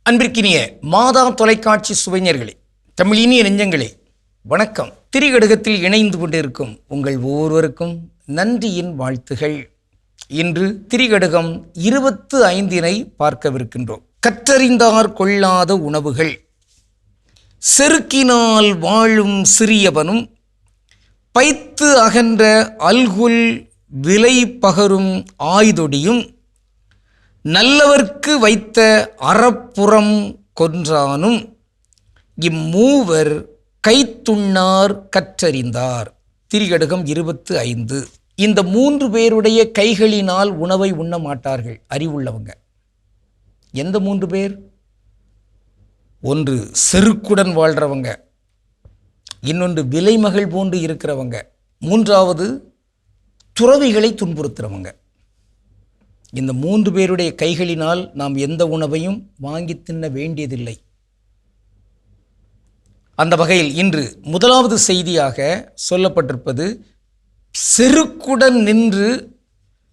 அன்பிற்கினிய மாதா தொலைக்காட்சி சுவைஞர்களே, தமிழினிய நெஞ்சங்களே, வணக்கம். திரிகடுகத்தில் இணைந்து கொண்டிருக்கும் உங்கள் ஒவ்வொருவருக்கும் நன்றியின் வாழ்த்துகள். இன்று திரிகடுகம் 25 பார்க்கவிருக்கின்றோம். கற்றறிந்தார் கொள்ளாத உணவுகள். செருக்கினால் வாழும் சிறியவனும் பைத்து அகன்ற அல்குல் விலை பகரும் ஆய்தொடியும் நல்லவர்க்கு வைத்த அறப்புறம் கொன்றானும் இம்மூவர் கைத்துண்ணார் கற்றறிந்தார். திரிகடுகம் 25. இந்த 3 பேருடைய கைகளினால் உணவை உண்ண மாட்டார்கள் அறிவுள்ளவங்க. எந்த 3 பேர்? ஒன்று செருக்குடன் வாழ்கிறவங்க, இன்னொன்று விலைமகள் போன்று இருக்கிறவங்க, மூன்றாவது துறவிகளை துன்புறுத்துறவங்க. இந்த 3 பேருடைய கைகளினால் நாம் எந்த உணவையும் வாங்கி தின்ன வேண்டியதில்லை. அந்த வகையில் இன்று முதலாவது செய்தியாக சொல்லப்பட்டிருப்பது, செருக்குடன் நின்று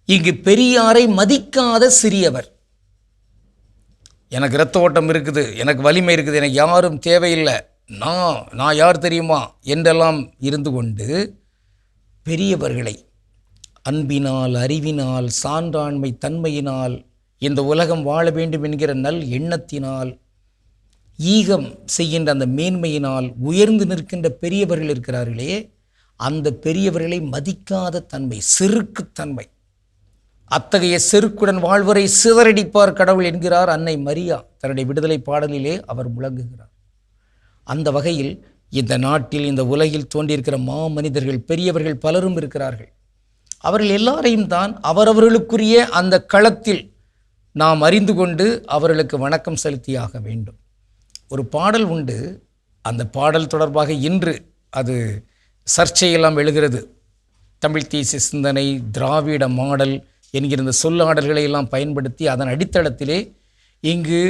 இங்கு பெரியாரை மதிக்காத சிறியவர். எனக்கு இரத்த ஓட்டம் இருக்குது, எனக்கு வலிமை இருக்குது, எனக்கு யாரும் தேவையில்லை, நான் யார் தெரியுமா என்றெல்லாம் இருந்து கொண்டு பெரியவர்களை அன்பினால், அறிவினால், சான்றாண்மை தன்மையினால், இந்த உலகம் வாழ வேண்டும் என்கிற நல் எண்ணத்தினால், ஈகம் செய்கின்ற அந்த மேன்மையினால் உயர்ந்து நிற்கின்ற பெரியவர்கள் இருக்கிறார்களே, அந்த பெரியவர்களை மதிக்காத தன்மை, செருக்குத்தன்மை. அத்தகைய செருக்குடன் வாழ்வரை சிதறடிப்பார் கடவுள் என்கிறார் அன்னை மரியா தன்னுடைய விடுதலை பாடலிலே அவர் முழங்குகிறார். அந்த வகையில் இந்த நாட்டில், இந்த உலகில் தோன்றியிருக்கிற மாமனிதர்கள், பெரியவர்கள் பலரும் இருக்கிறார்கள். அவர்கள் எல்லாரையும் தான் அவரவர்களுக்குரிய அந்த களத்தில் நாம் அறிந்து கொண்டு அவர்களுக்கு வணக்கம் செலுத்தியாக வேண்டும். ஒரு பாடல் உண்டு, அந்த பாடல் தொடர்பாக இன்று அது சர்ச்சையெல்லாம் எழுகிறது. தமிழ் தேசிய சிந்தனை, திராவிட மாடல் என்கிற இந்த சொல்லாடல்களை எல்லாம் பயன்படுத்தி அதன் அடித்தளத்திலே இங்கு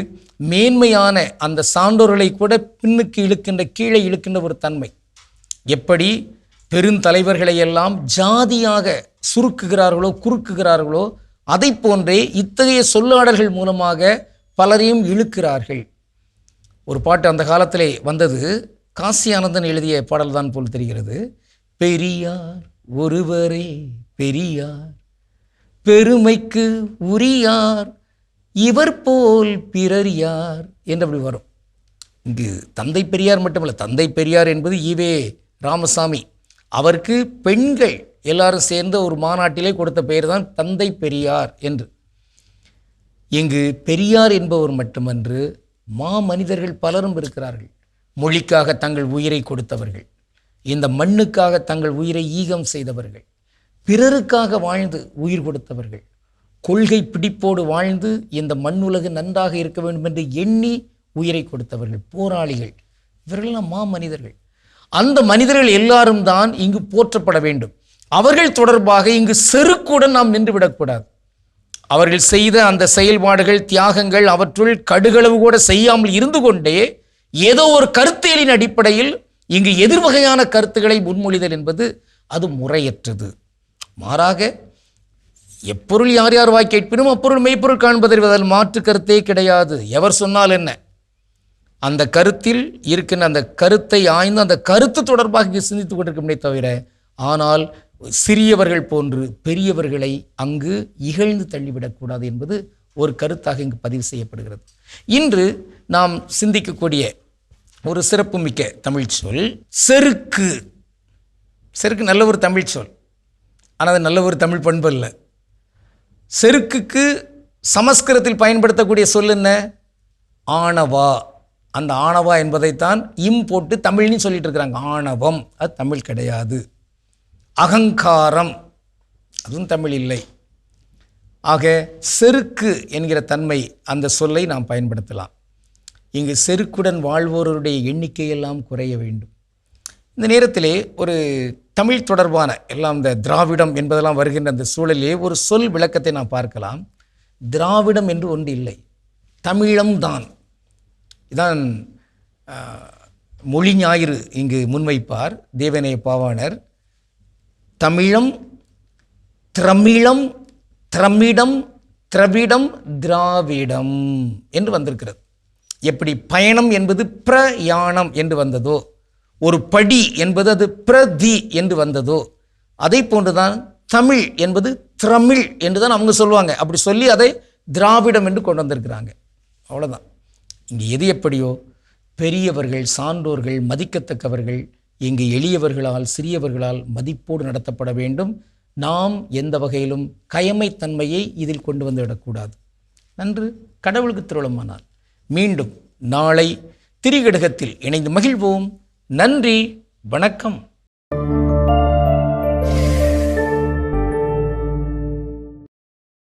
மேன்மையான அந்த சான்றோர்களை கூட பின்னுக்கு இழுக்கின்ற, கீழே இழுக்கின்ற ஒரு தன்மை. எப்படி பெருந்தலைவர்களை எல்லாம் ஜாதியாக சுருக்குகிறார்களோ, குறுக்குகிறார்களோ, அதை போன்றே இத்தகைய சொல்லாடல்கள் மூலமாக பலரையும் இழுக்கிறார்கள். ஒரு பாட்டு அந்த காலத்திலே வந்தது, காசி ஆனந்தன் எழுதிய பாடல் தான் போல் தெரிகிறது. பெரியார் ஒருவரே பெரியார், பெருமைக்கு உரியார், இவர் போல் பிறர் யார் என்று அப்படி வரும். இங்கு தந்தை பெரியார் மட்டுமல்ல, தந்தை பெரியார் என்பது ஈவே ராமசாமி, அவருக்கு பெண்கள் எல்லாரும் சேர்ந்த ஒரு மாநாட்டிலே கொடுத்த பெயர் தான் தந்தை பெரியார் என்று. இங்கு பெரியார் என்பவர் மட்டுமன்று, மனிதர்கள் பலரும் இருக்கிறார்கள். மொழிக்காக தங்கள் உயிரை கொடுத்தவர்கள், இந்த மண்ணுக்காக தங்கள் உயிரை ஈகம் செய்தவர்கள், பிறருக்காக வாழ்ந்து உயிர் கொடுத்தவர்கள், கொள்கை பிடிப்போடு வாழ்ந்து இந்த மண்ணுலகு நன்றாக இருக்க வேண்டும் என்று எண்ணி உயிரை கொடுத்தவர்கள், போராளிகள். இவர்களெல்லாம் மனிதர்கள். அந்த மனிதர்கள் எல்லாரும் தான் இங்கு போற்றப்பட வேண்டும். அவர்கள் தொடர்பாக இங்கு செருக்குடன் நாம் நின்றுவிடக்கூடாது. அவர்கள் செய்த அந்த செயல்பாடுகள், தியாகங்கள், அவற்றுள் கடுகளவு கூட செய்யாமல் இருந்து கொண்டே ஏதோ ஒரு கருத்தியலின் அடிப்படையில் இங்கு எதிர்வகையான கருத்துக்களை முன்மொழிதல் என்பது அது முறையற்றது. மாறாக எப்பொருள் யார் யார் வாய் கேட்பினும் அப்பொருள் மெய்ப்பொருள் காண்பதில் மாற்று கருத்தே கிடையாது. எவர் சொன்னால் என்ன, அந்த கருத்தில் இருக்கின்ற அந்த கருத்தை ஆய்ந்து அந்த கருத்து தொடர்பாக இங்கு சிந்தித்துக் கொண்டிருக்கமே தவிர, ஆனால் சிறியவர்கள் போன்று பெரியவர்களை அங்கு இகழ்ந்து தள்ளிவிடக்கூடாது என்பது ஒரு கருத்தாக இங்கு பதிவு செய்யப்படுகிறது. இன்று நாம் சிந்திக்கக்கூடிய ஒரு சிறப்புமிக்க தமிழ் சொல் செருக்கு. செருக்கு நல்ல ஒரு தமிழ் சொல், ஆனால் அது நல்ல ஒரு தமிழ் பண்பு அல்ல. செருக்குக்கு சமஸ்கிருதத்தில் பயன்படுத்தக்கூடிய சொல் என்ன? ஆணவா. அந்த ஆணவா என்பதைத்தான் போட்டு தமிழ்னு சொல்லிட்டு இருக்கிறாங்க. ஆணவம் அது தமிழ் கிடையாது. அகங்காரம் அதுவும் தமிழ் இல்லை. ஆக செருக்கு என்கிற தன்மை அந்த சொல்லை நாம் பயன்படுத்தலாம். இங்கு செருக்குடன் வாழ்வோருடைய எண்ணிக்கையெல்லாம் குறைய வேண்டும். இந்த நேரத்திலே ஒரு தமிழ் தொடர்பான எல்லாம் இந்த திராவிடம் என்பதெல்லாம் வருகின்ற அந்த சூழலிலே ஒரு சொல் விளக்கத்தை நாம் பார்க்கலாம். திராவிடம் என்று ஒன்று இல்லை, தமிழம்தான். இதான் மொழி ஞாயிறு இங்கு முன்வைப்பார் தேவநேய பாவாணர். தமிழம், திரமிழம், திரமிடம், திரவிடம், திராவிடம் என்று வந்திருக்கிறது. எப்படி பயணம் என்பது பிரயாணம் என்று வந்ததோ, ஒரு படி என்பது அது பிரதி என்று வந்ததோ, அதை போன்றுதான் தமிழ் என்பது திரமிழ் என்று தான் அவங்க சொல்லுவாங்க. அப்படி சொல்லி அதை திராவிடம் என்று கொண்டு வந்திருக்கிறாங்க. அவ்வளோதான். இங்கே எது எப்படியோ பெரியவர்கள், சான்றோர்கள், மதிக்கத்தக்கவர்கள் இங்கு எளியவர்களால், சிறியவர்களால் மதிப்போடு நடத்தப்பட வேண்டும். நாம் எந்த வகையிலும் கயமைத்தன்மையை இதில் கொண்டு வந்து விடக்கூடாது. நன்று. கடவுளுக்கு திருவுளமானால் மீண்டும் நாளை திரிகடுகத்தில் இணைந்து மகிழ்வோம். நன்றி, வணக்கம்.